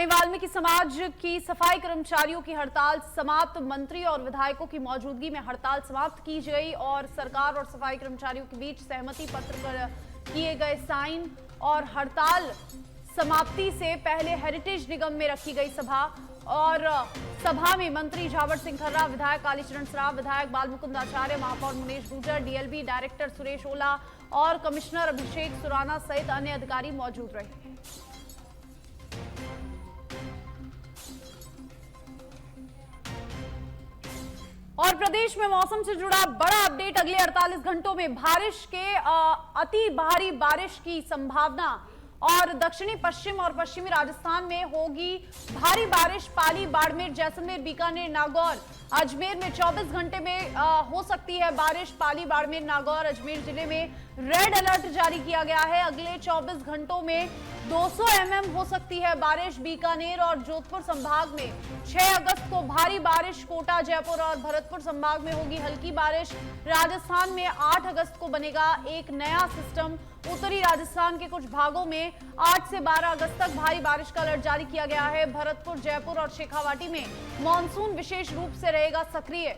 वहीं वाल्मीकि समाज की सफाई कर्मचारियों की हड़ताल समाप्त। मंत्री और विधायकों की मौजूदगी में हड़ताल समाप्त की गई और सरकार और सफाई कर्मचारियों के बीच सहमति पत्र पर किए गए साइन। और हड़ताल समाप्ति से पहले हेरिटेज निगम में रखी गई सभा और सभा में मंत्री झावर सिंह खर्रा, विधायक कालीचरण सराफ, विधायक बालमुकुंद आचार्य, महापौर मुनेश गुर्जर, डीएलबी डायरेक्टर सुरेश ओला और कमिश्नर अभिषेक सुराना सहित अन्य अधिकारी मौजूद रहे। और प्रदेश में मौसम से जुड़ा बड़ा अपडेट। अगले 48 घंटों में बारिश के अति भारी बारिश की संभावना और दक्षिणी पश्चिम और पश्चिमी राजस्थान में होगी भारी बारिश। पाली, बाड़मेर, जैसलमेर, बीकानेर, नागौर, अजमेर में 24 घंटे में हो सकती है बारिश। पाली, बाड़मेर, नागौर, अजमेर जिले में रेड अलर्ट जारी किया गया है। अगले 24 घंटों में 200 mm हो सकती है बारिश। बीकानेर और जोधपुर संभाग में 6 अगस्त को भारी बारिश। कोटा, जयपुर और भरतपुर संभाग में होगी हल्की बारिश। राजस्थान में 8 अगस्त को बनेगा एक नया सिस्टम। उत्तरी राजस्थान के कुछ भागों में 8 से 12 अगस्त तक भारी बारिश का अलर्ट जारी किया गया है। भरतपुर, जयपुर और शेखावाटी में मानसून विशेष रूप से रहेगा सक्रिय।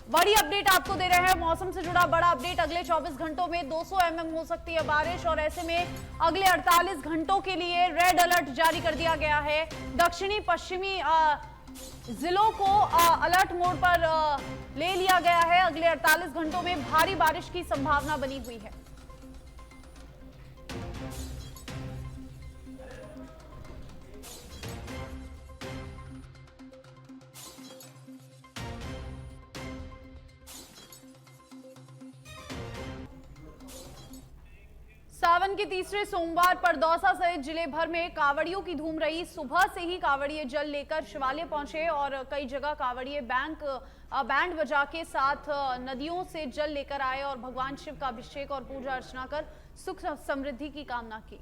बड़ी अपडेट आपको दे रहे हैं, मौसम से जुड़ा बड़ा अपडेट। अगले 24 घंटों में 200 mm हो सकती है बारिश और ऐसे में अगले 48 घंटों के लिए रेड अलर्ट जारी कर दिया गया है। दक्षिणी पश्चिमी जिलों को अलर्ट मोड पर ले लिया गया है। अगले 48 घंटों में भारी बारिश की संभावना बनी हुई है। सावन के तीसरे सोमवार पर दौसा सहित जिले भर में कावड़ियों की धूम रही। सुबह से ही कावड़िए जल लेकर शिवालय पहुंचे और कई जगह कावड़िए बैंड बजा के साथ नदियों से जल लेकर आए और भगवान शिव का अभिषेक और पूजा अर्चना कर सुख समृद्धि की कामना की।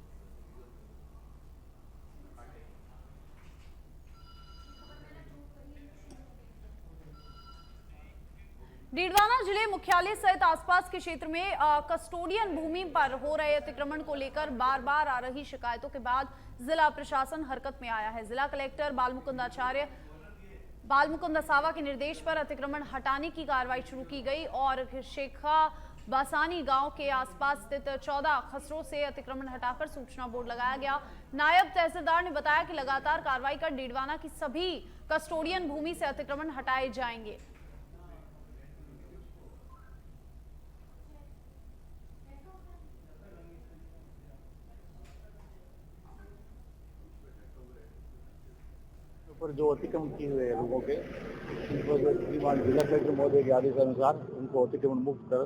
डीडवाना जिले मुख्यालय सहित आसपास के क्षेत्र में कस्टोडियन भूमि पर हो रहे अतिक्रमण को लेकर बार बार आ रही शिकायतों के बाद जिला प्रशासन हरकत में आया है। जिला कलेक्टर बालमुकुंद असावा के निर्देश पर अतिक्रमण हटाने की कार्रवाई शुरू की गई और शेखा बासानी गांव के आसपास स्थित 14 खसरों से अतिक्रमण हटाकर सूचना बोर्ड लगाया गया। नायब तहसीलदार ने बताया कि लगातार कार्रवाई कर डीडवाना की सभी कस्टोडियन भूमि से अतिक्रमण हटाए जाएंगे। पर जो अतिक्रमण किए हुए लोगों के उनको श्रीमान जिला कलेक्टर महोदय के आदेश अनुसार उनको अतिक्रमण मुक्त कर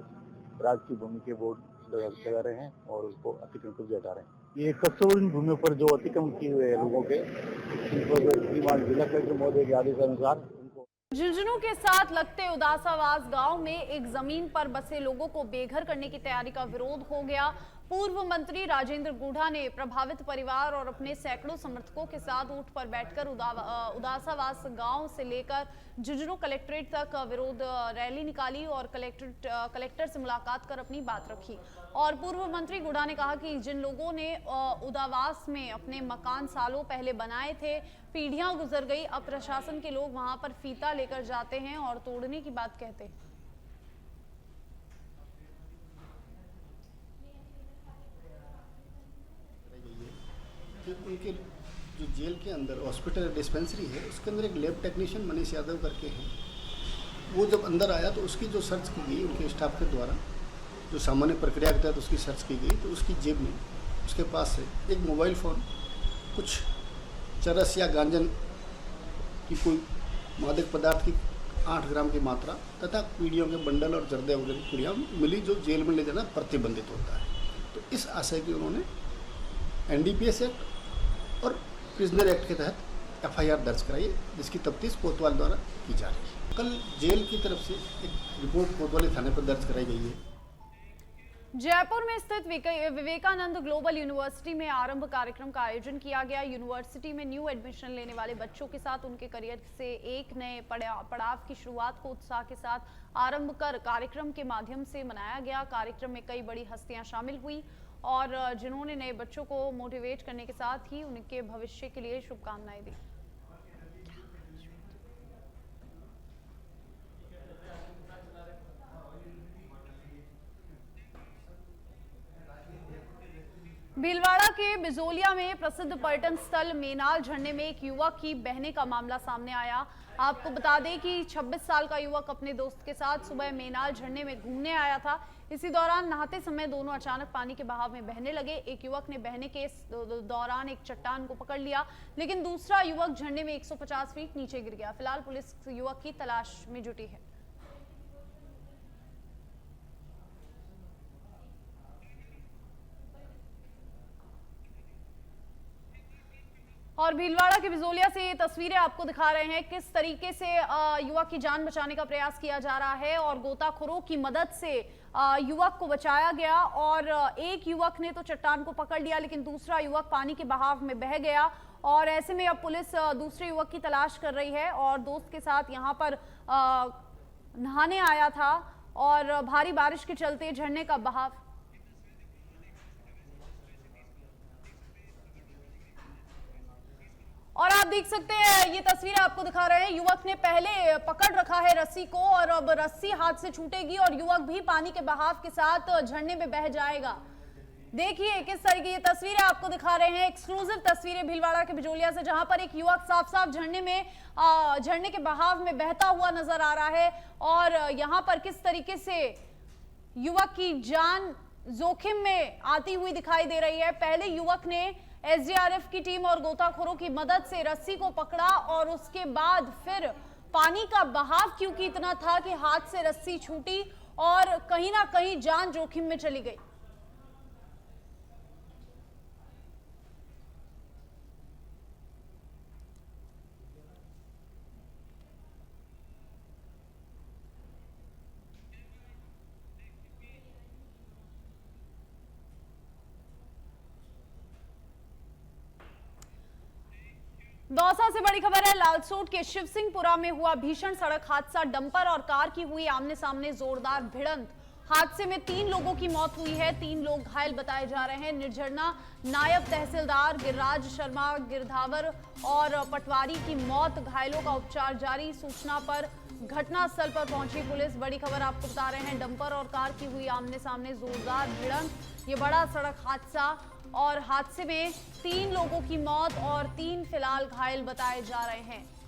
राज्य की भूमि के बोर्ड लगा रहे हैं और उसको अतिक्रमण को हटा रहे हैं। ये कस्टोडियन भूमि पर जो अतिक्रमण किए हुए लोगों के उनको श्रीमान जिला कलेक्टर महोदय के आदेश अनुसार झुंझुनू के साथ लगते उदासावास गांव में एक जमीन पर बसे लोगों को बेघर करने की तैयारी का विरोध हो गया। पूर्व मंत्री राजेंद्र गूढ़ा ने प्रभावित परिवार और अपने सैकड़ों समर्थकों के साथ ऊंट पर बैठकर उदासावास गांव से लेकर झुंझुनू कलेक्ट्रेट तक विरोध रैली निकाली और कलेक्टर से मुलाकात कर अपनी बात रखी। और पूर्व मंत्री गूढ़ा ने कहा कि जिन लोगों ने उदावास में अपने मकान सालों पहले बनाए थे, पीढ़ियां गुजर गई, अब प्रशासन के लोग वहां पर फीता लेकर जाते हैं और तोड़ने की बात कहते हैं। उनके जो जेल के अंदर हॉस्पिटल डिस्पेंसरी है उसके अंदर एक लैब टेक्नीशियन मनीष यादव करके हैं। वो जब अंदर आया तो उसकी जो सर्च की गई उनके स्टाफ के द्वारा, जो सामान्य प्रक्रिया के तहत उसकी सर्च की गई, तो उसकी जेब में उसके पास से एक मोबाइल फ़ोन, कुछ चरस या गांजन की कोई मादक पदार्थ की 8 ग्राम की मात्रा तथा पीढ़ियों के बंडल और जर्दे वगैरह की पुड़ियाँ मिली, जो जेल में ले जाना प्रतिबंधित होता है। तो इस आशय की उन्होंने एनडीपीएस एक्ट और प्रिजनर एक्ट के तहत एफआईआर दर्ज कराई है, जिसकी तफ्तीश कोतवाल द्वारा की जा रही है। कल जेल की तरफ से एक रिपोर्ट कोतवाली थाने पर दर्ज कराई गई है। जयपुर में स्थित विवेकानंद ग्लोबल यूनिवर्सिटी में आरंभ कार्यक्रम का आयोजन किया गया। यूनिवर्सिटी में न्यू एडमिशन लेने वाले बच्चों के साथ उनके करियर से एक नए पड़ाव की शुरुआत को उत्साह के साथ आरंभ कर कार्यक्रम के माध्यम से मनाया गया। कार्यक्रम में कई बड़ी हस्तियां शामिल हुई। और जिन्होंने नए बच्चों को मोटिवेट करने के साथ ही उनके भविष्य के लिए शुभकामनाएं दी। भीलवाड़ा के बिजोलिया में प्रसिद्ध पर्यटन स्थल मेनाल झरने में एक युवक की बहने का मामला सामने आया। आपको बता दें कि 26 साल का युवक अपने दोस्त के साथ सुबह मेनाल झरने में घूमने आया था। इसी दौरान नहाते समय दोनों अचानक पानी के बहाव में बहने लगे। एक युवक ने बहने के दौरान एक चट्टान को पकड़ लिया, लेकिन दूसरा युवक झरने में 150 फीट नीचे गिर गया। फिलहाल पुलिस युवक की तलाश में जुटी है। और भीलवाड़ा के बिजोलिया से ये तस्वीरें आपको दिखा रहे हैं किस तरीके से युवक की जान बचाने का प्रयास किया जा रहा है और गोताखोरों की मदद से युवक को बचाया गया। और एक युवक ने तो चट्टान को पकड़ लिया, लेकिन दूसरा युवक पानी के बहाव में बह गया। और ऐसे में अब पुलिस दूसरे युवक की तलाश कर रही है और दोस्त के साथ यहाँ पर नहाने आया था और भारी बारिश के चलते झरने का बहाव। और आप देख सकते हैं ये तस्वीर आपको दिखा रहे हैं, युवक ने पहले पकड़ रखा है रस्सी को और अब रस्सी हाथ से छूटेगी और युवक भी पानी के बहाव के साथ झरने में बह जाएगा। देखिए किस तरह की ये तस्वीरें आपको दिखा रहे हैं, एक्सक्लूसिव तस्वीरें भीलवाड़ा के बिजोलिया से, जहां पर एक युवक साफ साफ झरने में झरने के बहाव में बहता हुआ नजर आ रहा है। और यहाँ पर किस तरीके से युवक की जान जोखिम में आती हुई दिखाई दे रही है। पहले युवक ने एसडीआरएफ की टीम और गोताखोरों की मदद से रस्सी को पकड़ा और उसके बाद फिर पानी का बहाव क्योंकि इतना था कि हाथ से रस्सी छूटी और कहीं ना कहीं जान जोखिम में चली गई। दौसा से बड़ी खबर है, लालसोट के शिवसिंहपुरा में हुआ भीषण सड़क हादसा। डंपर और कार की हुई आमने सामने जोरदार भिड़ंत। हादसे में 3 लोगों की मौत हुई है, 3 लोग घायल बताए जा रहे हैं। निर्झरना नायब तहसीलदार गिरिराज शर्मा गिरधावर और पटवारी की मौत, घायलों का उपचार जारी। सूचना पर घटनास्थल पर पहुंची पुलिस। बड़ी खबर आपको बता रहे हैं, डंपर और कार की हुई आमने सामने जोरदार भिड़ंत। ये बड़ा सड़क हादसा और हादसे में 3 लोगों की मौत और 3 फिलहाल घायल बताए जा रहे हैं।